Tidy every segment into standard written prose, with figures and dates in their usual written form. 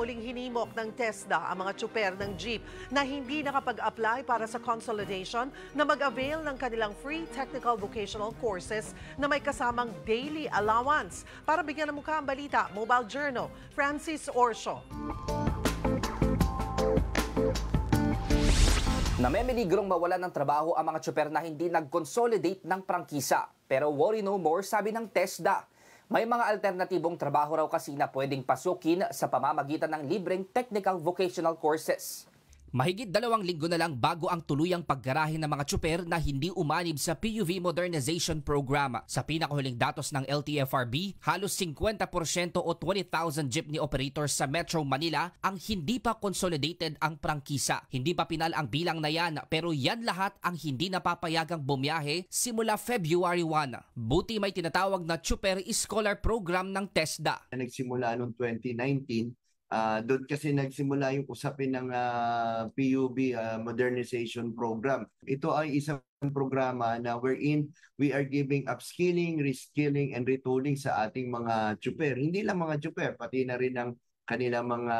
Muling hinimok ng TESDA ang mga tsuper ng jeep na hindi nakapag-apply para sa consolidation na mag-avail ng kanilang free technical vocational courses na may kasamang daily allowance. Para bigyan ng mukha ang balita, Mobile Journal, Francis Orsio. Namemiligrong mawalan ng trabaho ang mga tsuper na hindi nag-consolidate ng prangkisa. Pero worry no more, sabi ng TESDA. May mga alternatibong trabaho raw kasi na pwedeng pasukin sa pamamagitan ng libreng technical vocational courses. Mahigit 2 linggo na lang bago ang tuluyang paggarahe ng mga tsuper na hindi umanib sa PUV Modernization Program. Sa pinakahuling datos ng LTFRB, halos 50% o 20,000 jeepney operators sa Metro Manila ang hindi pa consolidated ang prangkisa. Hindi pa pinal ang bilang na yan, pero yan lahat ang hindi napapayagang bumiyahe simula February 1. Buti may tinatawag na Tsuper Scholar Program ng TESDA. Nagsimula noong 2019. Doon kasi nagsimula yung usapin ng PUB Modernization Program. Ito ay isang programa na wherein we are giving upskilling, reskilling, and retooling sa ating mga tsuper. Hindi lang mga tsuper, pati na rin ang kanilang mga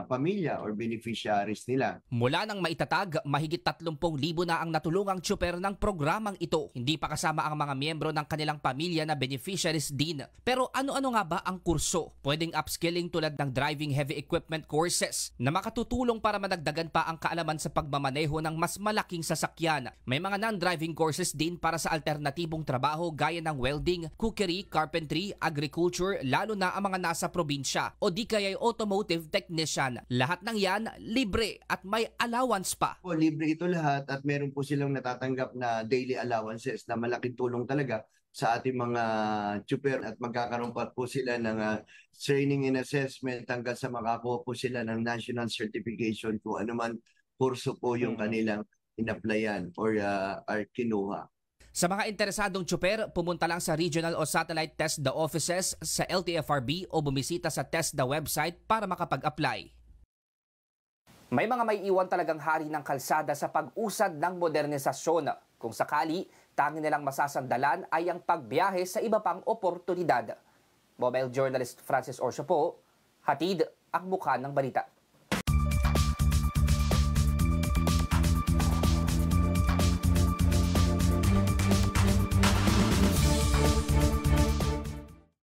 pamilya or beneficiaries nila. Mula nang maitatag, mahigit 30,000 na ang natulungang tsuper ng programang ito. Hindi pa kasama ang mga miyembro ng kanilang pamilya na beneficiaries din. Pero ano-ano nga ba ang kurso? Pwedeng upskilling tulad ng driving heavy equipment courses na makatutulong para madagdagan pa ang kaalaman sa pagmamaneho ng mas malaking sasakyan. May mga non-driving courses din para sa alternatibong trabaho gaya ng welding, cookery, carpentry, agriculture, lalo na ang mga nasa probinsya o di kaya automotive technician. Lahat ng yan libre at may allowance pa. Libre ito lahat at meron po silang natatanggap na daily allowances na malaking tulong talaga sa ating mga tsuper at magkakaroon pa po sila ng training and assessment hanggang sa makakuha po sila ng national certification kung anuman kurso po yung kanilang in-applyan or kinuha. Sa mga interesadong tsuper, pumunta lang sa regional o satellite TESDA offices sa LTFRB o bumisita sa TESDA website para makapag-apply. May mga may iwan talagang hari ng kalsada sa pag-usad ng modernisasyon. Kung sakali, tanging nilang masasandalan ay ang pagbiyahe sa iba pang oportunidad. Mobile journalist Francis Orsio po, hatid ang mukha ng balita.